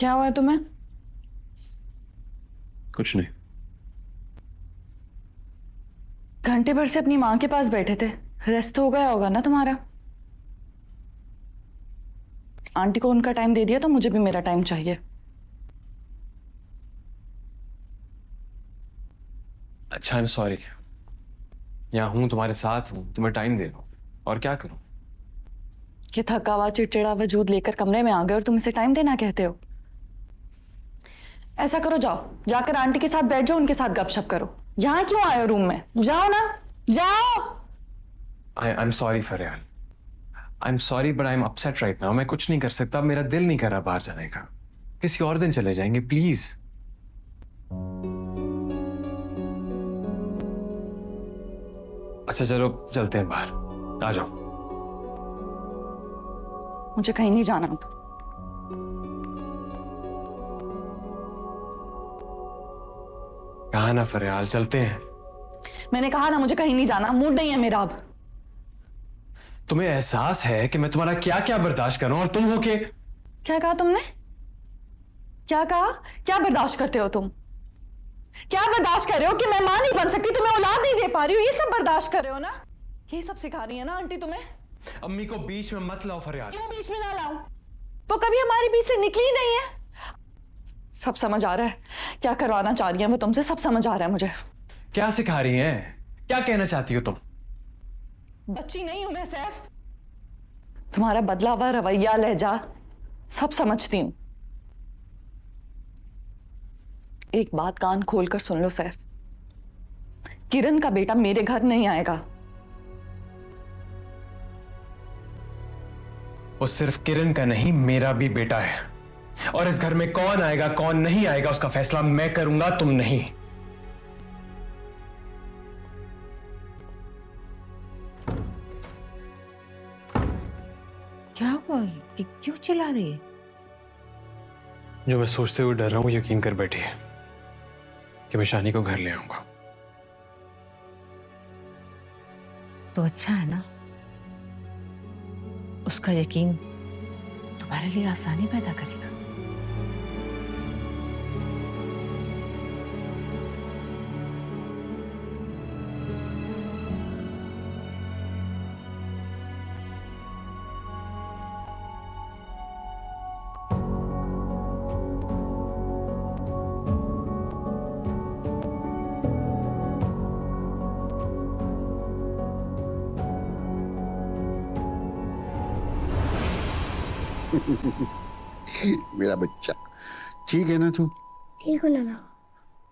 क्या हुआ है तुम्हें? कुछ नहीं। घंटे भर से अपनी माँ के पास बैठे थे, रेस्ट हो गया होगा ना तुम्हारा। आंटी को उनका टाइम दे दिया तो मुझे भी मेरा टाइम चाहिए। अच्छा, आई एम सॉरी। यहाँ हूँ, तुम्हारे साथ हूँ, तुम्हें टाइम दे रहा हूँ, और क्या करूँ? ये थका हुआ चिड़चिड़ा वजूद लेकर कमरे में आ गए और तुम इसे टाइम देना कहते हो? ऐसा करो, जाओ जाकर आंटी के साथ बैठ जाओ, उनके साथ गपशप करो। यहाँ क्यों आए हो रूम में? जाओ ना, जाओ। I am sorry Fariyal, I am sorry but I am upset right now. मैं कुछ नहीं कर सकता, मेरा दिल नहीं कर रहा बाहर जाने का। किसी और दिन चले जाएंगे, प्लीज। अच्छा चलो, चलते हैं बाहर, आ जाओ। मुझे कहीं नहीं जाना अब। कहा ना फरियाल, चलते हैं। मैंने कहा ना, मुझे कहीं नहीं जाना, मूड नहीं है मेरा अब। तुम्हें एहसास है कि मैं तुम्हारा क्या क्या बर्दाश्त करूं, और तुम हो के। क्या कहा तुमने? क्या कहा? क्या बर्दाश्त करते हो तुम? क्या बर्दाश्त कर रहे हो कि मैं मां नहीं बन सकती, तुम्हें औलाद नहीं दे पा रही हूँ, ये सब बर्दाश्त कर रहे हो ना? ये सब सिखा रही है ना आंटी तुम्हें? अम्मी को बीच में मत लाओ फरियाल। क्यों बीच में ना लाऊं? वो कभी हमारे बीच से निकली ही नहीं है। सब समझ आ रहा है, क्या करवाना चाह रही है वो तुमसे, सब समझ आ रहा है मुझे। क्या सिखा रही हैं? क्या कहना चाहती हो तुम? बच्ची नहीं हूं मैं सैफ। तुम्हारा बदला हुआ रवैया, लहजा सब समझती हूं। एक बात कान खोलकर सुन लो सैफ, किरण का बेटा मेरे घर नहीं आएगा। वो सिर्फ किरण का नहीं, मेरा भी बेटा है, और इस घर में कौन आएगा कौन नहीं आएगा उसका फैसला मैं करूंगा, तुम नहीं। क्या हुआ? कि क्यों चिल्ला रही है? जो मैं सोचते हुए डर रहा हूं, यकीन कर बैठी है कि मैं शानी को घर ले आऊंगा। तो अच्छा है ना, उसका यकीन तुम्हारे लिए आसानी पैदा करेगा। मेरा बच्चा ठीक है ना तू? ठीक हो नाना?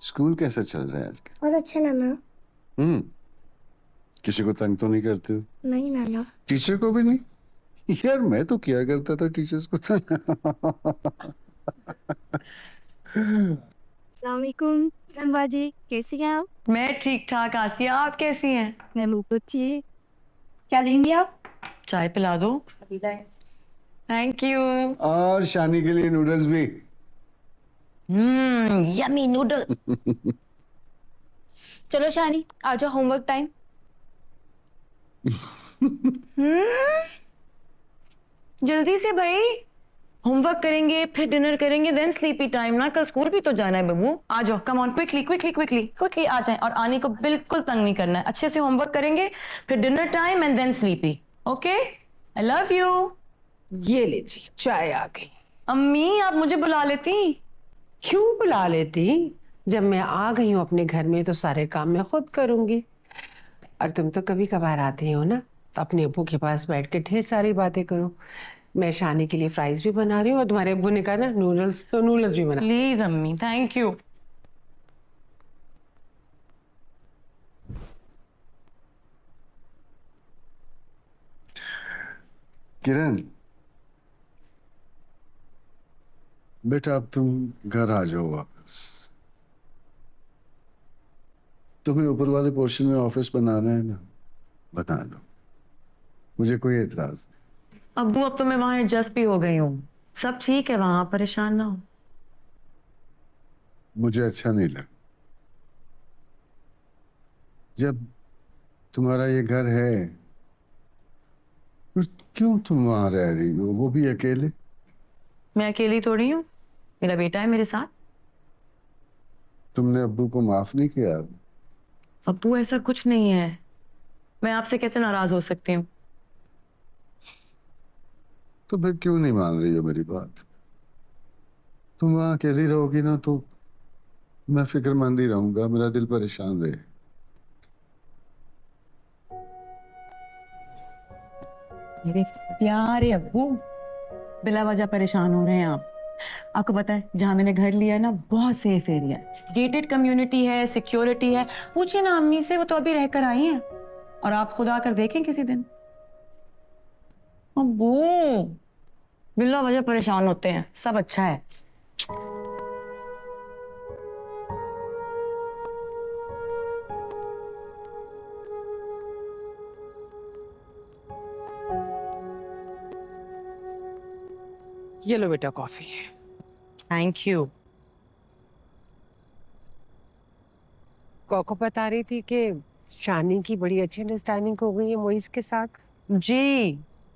स्कूल कैसा चल रहा है आजकल? बहुत अच्छा नाना। किसी को तंग तो नहीं करते हो? नहीं नाना। टीचर को भी नहीं? यार मैं तो किया करता था टीचर्स को तंग। अस्सलाम वालेकुम बाजी, कैसी हैं आप? मैं ठीक ठाक, आसिया आप कैसी हैं? मैं बिल्कुल ठीक। क्या लेंगी आप? चाय पिला दो। Thank you. और शानी के लिए नूडल्स भी। Yummy noodle. चलो शानी, आ जाओ, होमवर्क टाइम। जल्दी से भाई, होमवर्क करेंगे फिर डिनर करेंगे, देन स्लीपी टाइम ना, कल स्कूल भी तो जाना है बबू। आ जाओ, come on, quickly quickly quickly quickly आ जाएं, और आने को बिल्कुल तंग नहीं करना है। अच्छे से होमवर्क करेंगे, फिर dinner time and then sleepy. Okay, I love you. ये ले जी, चाय आ गई। अम्मी आप मुझे बुला लेती। क्यों बुला लेती? जब मैं आ गई हूँ अपने घर में तो सारे काम मैं खुद करूंगी। और तुम तो कभी कभार आती हो ना, तो अपने अब्बू के पास बैठ के ढेर सारी बातें करो। मैं शानी के लिए फ्राइज भी बना रही हूँ, और तुम्हारे अब्बू ने कहा ना नूडल्स, तो नूडल्स भी बना। प्लीज अम्मी, थैंक यू। किरण बेटा, अब तुम घर आ जाओ वापस। तुम्हें ऊपर वाले पोर्शन में ऑफिस बनाना है ना, बना लो, मुझे कोई एतराज नहीं। अब्बू अब तो मैं वहां एडजस्ट भी हो गई हूँ, सब ठीक है वहां, परेशान ना हो। मुझे अच्छा नहीं लगा। जब तुम्हारा ये घर है, फिर क्यों तुम वहां रह रही हो, वो भी अकेले? मैं अकेली थोड़ी हूँ, मेरा बेटा है मेरे साथ। तुमने अब्बू को माफ नहीं किया? अब्बू ऐसा कुछ नहीं है, मैं आपसे कैसे नाराज हो सकती हूँ? तो फिर क्यों नहीं मान रही हो मेरी बात? तुम वहां अकेली रहोगी ना तो मैं फिक्रमंद ही रहूंगा, मेरा दिल परेशान रहे। मेरे प्यारे अब्बू, बिला वजह परेशान हो रहे हैं आप। आपको पता है जहां मैंने घर लिया है ना, बहुत सेफ एरिया है, गेटेड कम्युनिटी है, सिक्योरिटी है। पूछिए ना अम्मी से, वो तो अभी रहकर आई हैं। और आप खुद आकर देखें किसी दिन। अब्बू बिला वजह परेशान होते हैं, सब अच्छा है। ये लो बेटा कॉफी। Thank you. कोको बता रही थी कि शानी की बड़ी अच्छी अंडरस्टैंडिंग हो गई है मोइस के साथ। जी,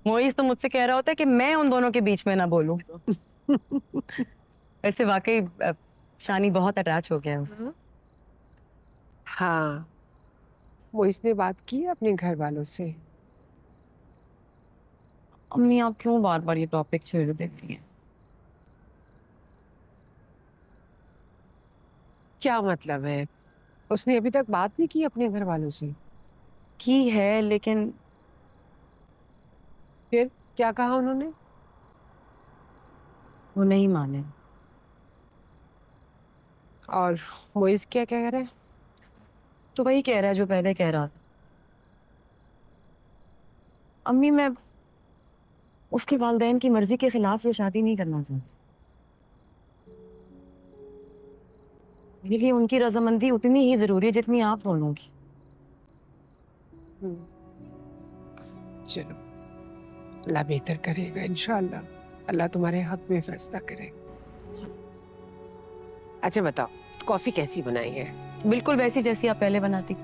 मोइस तो मुझसे कह रहा होता है कि मैं उन दोनों के बीच में ना बोलूं। वैसे वाकई शानी बहुत अटैच हो गया है उससे। हाँ, मोइस ने बात की है अपने घर वालों से। अम्मी आप क्यों बार बार ये टॉपिक छेड़ देती हैं? क्या मतलब है? उसने अभी तक बात नहीं की अपने घर वालों से? की है लेकिन फिर क्या कहा उन्होंने? वो नहीं माने। और मोइस क्या कह रहे हैं? तो वही कह रहा है जो पहले कह रहा था। अम्मी मैं उसके वालिदैन की मर्जी के खिलाफ ये शादी नहीं करना चाहती। मेरे लिए उनकी रजामंदी उतनी ही जरूरी है जितनी आप दोनों की। चलो, अल्लाह बेहतर करेगा इंशाअल्लाह। अल्लाह तुम्हारे हक में फैसला करे। अच्छा बताओ, कॉफी कैसी बनाई है? बिल्कुल वैसी जैसी आप पहले बनाती।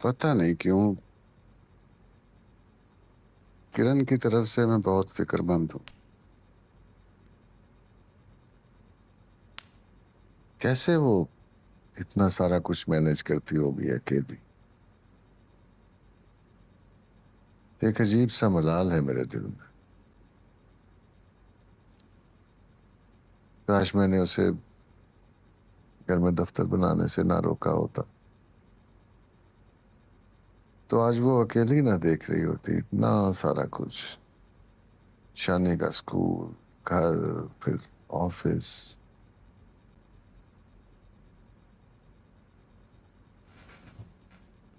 पता नहीं क्यों किरण की तरफ से मैं बहुत फिक्रमंद हूं। कैसे वो इतना सारा कुछ मैनेज करती होगी अकेली। एक अजीब सा मलाल है मेरे दिल में। काश मैंने उसे घर में दफ्तर बनाने से ना रोका होता, तो आज वो अकेली ना देख रही होती इतना सारा कुछ। शानी का स्कूल, घर, फिर ऑफिस।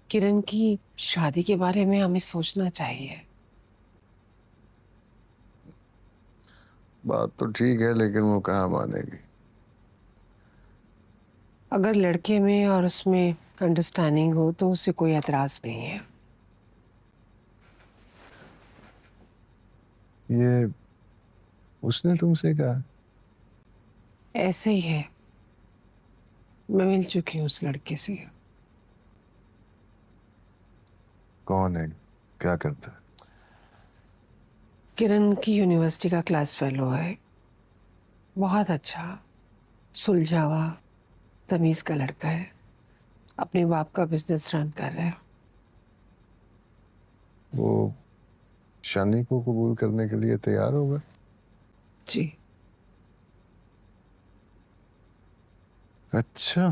किरण की शादी के बारे में हमें सोचना चाहिए। बात तो ठीक है लेकिन वो कहाँ मानेगी। अगर लड़के में और उसमें अंडरस्टैंडिंग हो तो उसे कोई एतराज नहीं है। ये उसने तुमसे कहा? ऐसे ही है, मैं मिल चुकी हूँ उस लड़के से। कौन है, क्या करता है? किरण की यूनिवर्सिटी का क्लास फेलो है। बहुत अच्छा, सुलझा हुआ, तमीज का लड़का है। अपने बाप का बिजनेस रन कर रहा है। वो शानी को कबूल करने के लिए तैयार होगा? जी। अच्छा,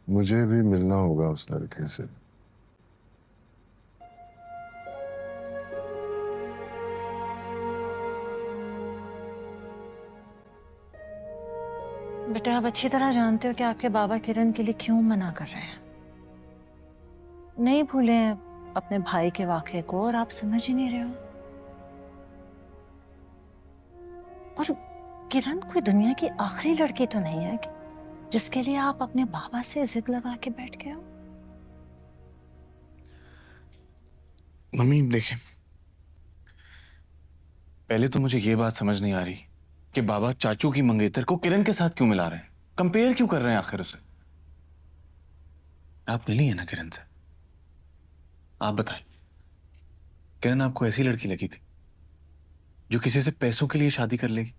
मुझे भी मिलना होगा उस लड़के से। बेटा आप अच्छी तरह जानते हो कि आपके बाबा किरण के लिए क्यों मना कर रहे हैं। नहीं भूले अपने भाई के वाक़े को और आप समझ ही नहीं रहे हो। और किरण कोई दुनिया की आखिरी लड़की तो नहीं है कि जिसके लिए आप अपने बाबा से जिद लगा के बैठ गए हो। मम्मी देखिए, पहले तो मुझे ये बात समझ नहीं आ रही कि बाबा चाचू की मंगेतर को किरण के साथ क्यों मिला रहे हैं, कंपेयर क्यों कर रहे हैं आखिर उसे। आप मिली है ना किरण से, आप बताएं, किरण आपको ऐसी लड़की लगी थी जो किसी से पैसों के लिए शादी कर लेगी?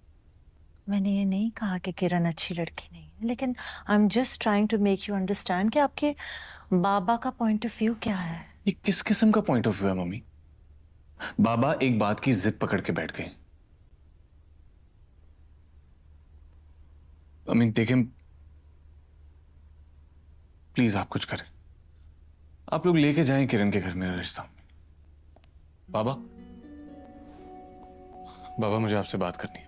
मैंने ये नहीं कहा कि किरण अच्छी लड़की नहीं है, लेकिन I am just trying to make you understand कि आपके बाबा का पॉइंट ऑफ व्यू क्या है। ये किस किस्म का पॉइंट ऑफ व्यू है मम्मी? बाबा एक बात की जिद पकड़ के बैठ गए। मम्मी देखें, प्लीज आप कुछ करें, आप लोग लेके जाएं किरण के घर में रिश्ता। बाबा, बाबा मुझे आपसे बात करनी है।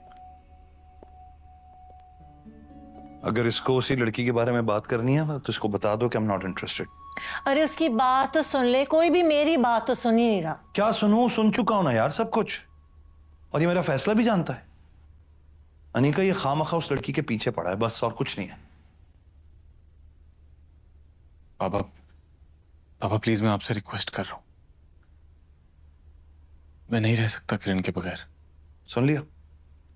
अगर इसको उसी लड़की के बारे में बात करनी है तो इसको बता दो कि आई एम नॉट इंटरेस्टेड। अरे उसकी बात तो सुन ले, कोई भी मेरी बात तो सुन ही नहीं रहा। क्या सुनूं, सुन चुका हूं ना यार सब कुछ, और ये मेरा फैसला भी जानता है। अनिका ये खामखा उस लड़की के पीछे पड़ा है, बस, और कुछ नहीं है। बाबा, बाबा प्लीज मैं आपसे रिक्वेस्ट कर रहा हूं, मैं नहीं रह सकता किरण के बगैर। सुन लिया,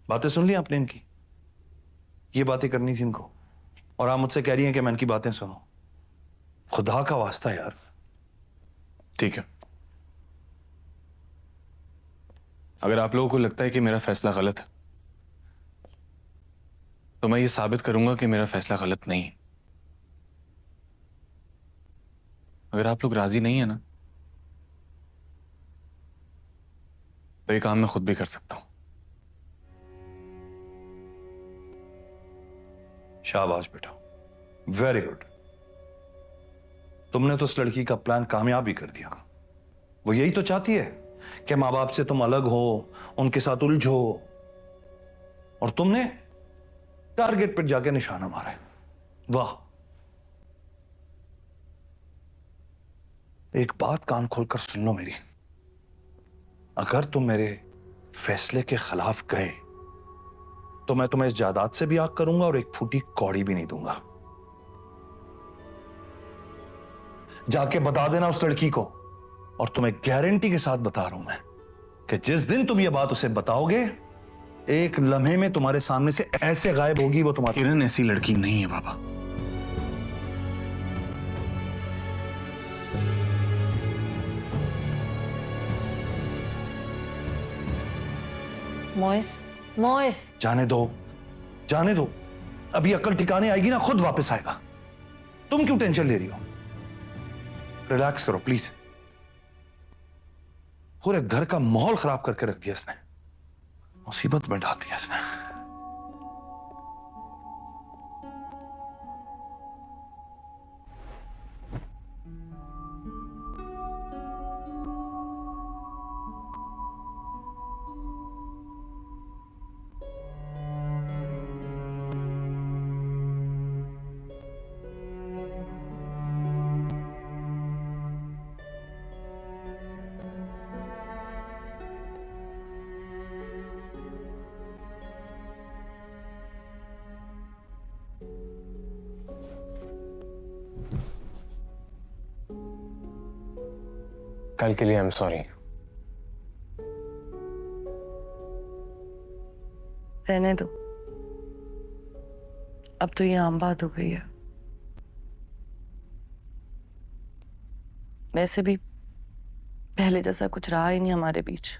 बातें सुन ली आपने इनकी, ये बातें करनी थी इनको, और आप मुझसे कह रही हैं कि मैं इनकी बातें सुनूं। खुदा का वास्ता यार। ठीक है, अगर आप लोगों को लगता है कि मेरा फैसला गलत है तो मैं ये साबित करूंगा कि मेरा फैसला गलत नहीं है। अगर आप लोग राजी नहीं है ना तो ये काम मैं खुद भी कर सकता हूं। शाबाश बेटा, वेरी गुड। तुमने तो उस लड़की का प्लान कामयाब ही कर दिया। वो यही तो चाहती है कि माँ बाप से तुम अलग हो, उनके साथ उलझो, और तुमने टारगेट पर जाके निशाना मारा है। वाह। एक बात कान खोलकर सुन लो मेरी, अगर तुम मेरे फैसले के खिलाफ गए तो मैं तुम्हें इस जायदाद से भी आग करूंगा और एक फूटी कौड़ी भी नहीं दूंगा। जाके बता देना उस लड़की को, और तुम्हें गारंटी के साथ बता रहा हूं मैं कि जिस दिन तुम ये बात उसे बताओगे, एक लम्हे में तुम्हारे सामने से ऐसे गायब होगी वो तुम्हारी। किरण ऐसी लड़की नहीं है बाबा। मोइस, मोइस, जाने दो, जाने दो। अभी अकल ठिकाने आएगी ना, खुद वापस आएगा। तुम क्यों टेंशन ले रही हो? रिलैक्स करो प्लीज। पूरे घर का माहौल खराब करके रख दिया इसने, मुसीबत में डाल दिया इसने। कल के लिए आई एम सॉरी। रहने दो, अब तो ये आम बात हो गई है। वैसे भी पहले जैसा कुछ रहा ही नहीं हमारे बीच।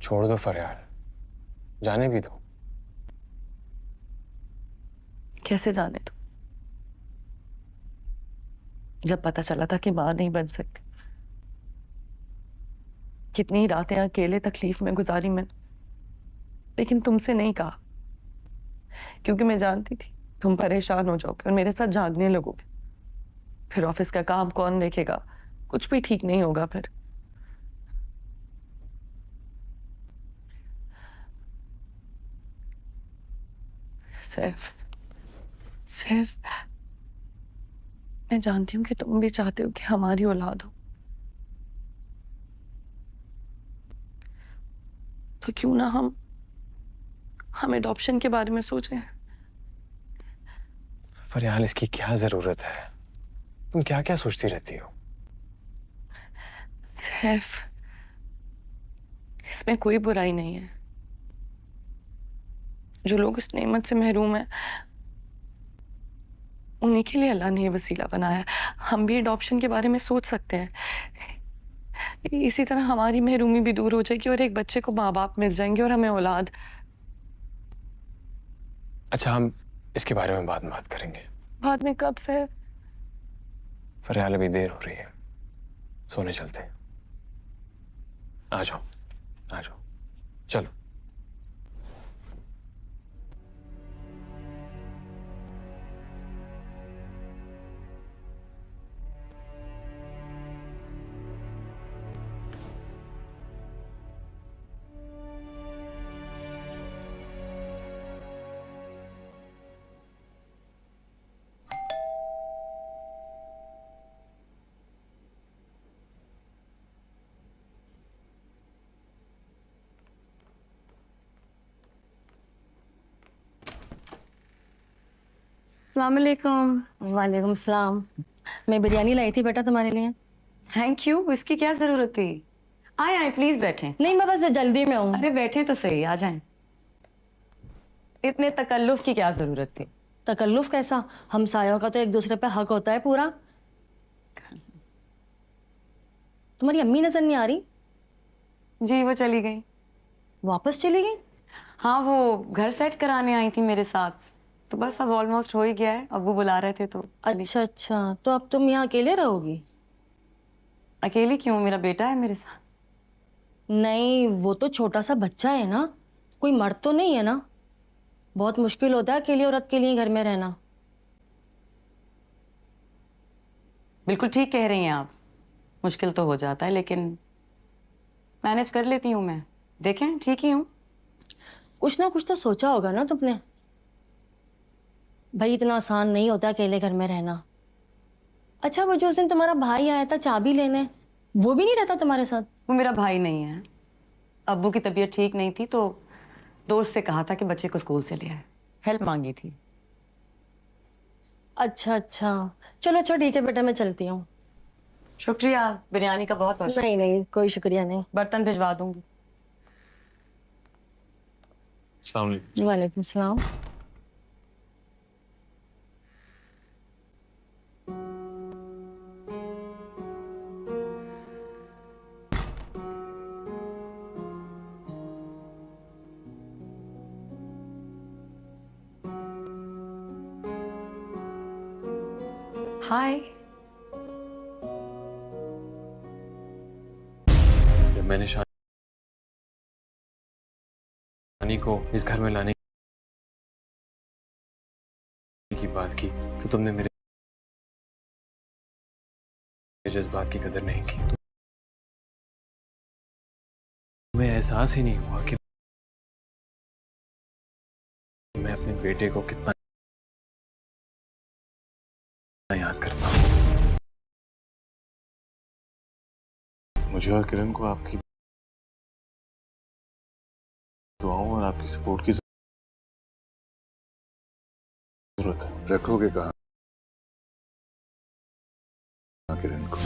छोड़ दो फरियाल, जाने भी दो। कैसे जाने दो, जब पता चला था कि मां नहीं बन सकती। कितनी रातें अकेले तकलीफ में गुजारी मैंने, लेकिन तुमसे नहीं कहा, क्योंकि मैं जानती थी तुम परेशान हो जाओगे और मेरे साथ जागने लगोगे। फिर ऑफिस का काम कौन देखेगा, कुछ भी ठीक नहीं होगा। फिर सैफ, सैफ मैं जानती हूँ कि तुम भी चाहते हो कि हमारी औलाद हो, तो क्यों ना हम एडॉप्शन के बारे में सोचें। फरियाल, इसकी क्या जरूरत है? तुम क्या क्या सोचती रहती हो? सैफ, इसमें कोई बुराई नहीं है। जो लोग इस नेमत से महरूम हैं, उन्हीं के लिए अल्लाह ने ये वसीला बनाया। हम भी एडॉप्शन के बारे में सोच सकते हैं। इसी तरह हमारी महरूमी भी दूर हो जाएगी और एक बच्चे को माँ बाप मिल जाएंगे और हमें औलाद। अच्छा, हम इसके बारे में बाद में बात करेंगे। बाद में कब सैफ? फरियाल, अभी देर हो रही है, सोने चलते हैं। आ जाओ, आ जाओ, चलो। अस्सलामुअलैकुम। वालेकुम सलाम। मैं बिरयानी लाई थी बेटा तुम्हारे लिए। Thank you. इसकी क्या जरूरत थी? आए आए, प्लीज बैठें। नहीं, मैं बस जल्दी में हूँ। अरे बैठें तो सही, आ जाएं। इतने तकल्लुफ की क्या जरूरत थी? तकल्लुफ कैसा? हमसायों का तो एक दूसरे पे हक होता है पूरा। तुम्हारी अम्मी नजर नहीं आ रही? जी, वो चली गई। वापस चली गई? हाँ, वो घर सेट कराने आई थी मेरे साथ, तो बस अब ऑलमोस्ट हो ही गया है। अब्बू बुला रहे थे तो चली। अच्छा अच्छा, तो अब तुम यहाँ अकेले रहोगी? अकेली क्यों? मेरा बेटा है मेरे साथ। नहीं, वो तो छोटा सा बच्चा है ना, कोई मर्द तो नहीं है ना। बहुत मुश्किल होता है अकेली औरत के लिए घर में रहना। बिल्कुल ठीक कह रही हैं आप, मुश्किल तो हो जाता है, लेकिन मैनेज कर लेती हूँ मैं। देखें, ठीक ही हूँ। कुछ ना कुछ तो सोचा होगा ना तुमने। भाई, इतना आसान नहीं होता अकेले घर में रहना। अच्छा, वो जो उस दिन तुम्हारा भाई आया था चाबी लेने, वो भी नहीं रहता तुम्हारे साथ? वो मेरा भाई नहीं है। अब्बू की तबीयत ठीक नहीं थी तो दोस्त से कहा था कि बच्चे को स्कूल से ले आए। हेल्प मांगी थी। अच्छा अच्छा, चलो अच्छा ठीक है बेटा, मैं चलती हूँ। शुक्रिया बिरयानी का, बहुत बहुत। नहीं नहीं, कोई शुक्रिया नहीं। बर्तन भिजवा दूंगी। अस्सलाम वालेकुम। वालेकुम सलाम। हाय। जब मैंने शानी को इस घर में लाने की बात की तो तुमने मेरे जज्बात की कदर नहीं की। तुम्हें एहसास ही नहीं हुआ कि मैं अपने बेटे को कितना याद करता हूँ। मुझे और किरण को आपकी दुआओं और आपकी सपोर्ट की जरूरत है। रखोगे कहाँ किरण को?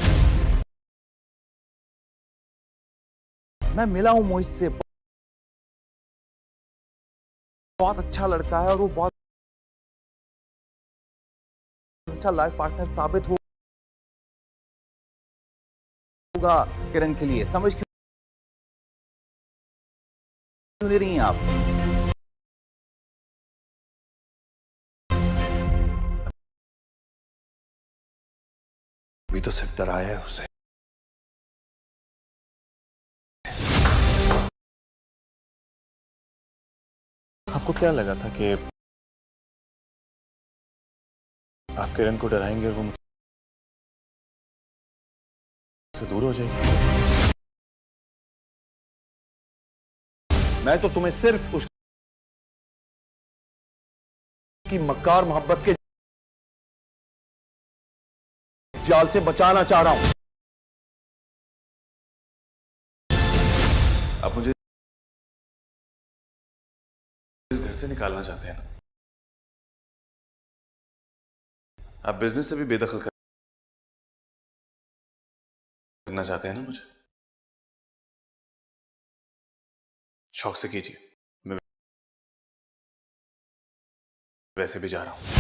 मैं मिला हूं मोहित से, बहुत अच्छा लड़का है और वो बहुत अच्छा लाइफ पार्टनर साबित होगा किरण के लिए। समझ क्यों नहीं रही हैं आप? अभी तो सिर्फ डराया है उसे। आपको क्या लगा था कि आप किरण को डराएंगे और वो मुझसे दूर हो जाएगी? मैं तो तुम्हें सिर्फ उसकी मक्कार मोहब्बत के जाल से बचाना चाह रहा हूं। आप मुझे इस घर से निकालना चाहते हैं ना? आप बिजनेस से भी बेदखल करना चाहते हैं ना मुझे? शौक से कीजिए, मैं वैसे भी जा रहा हूं।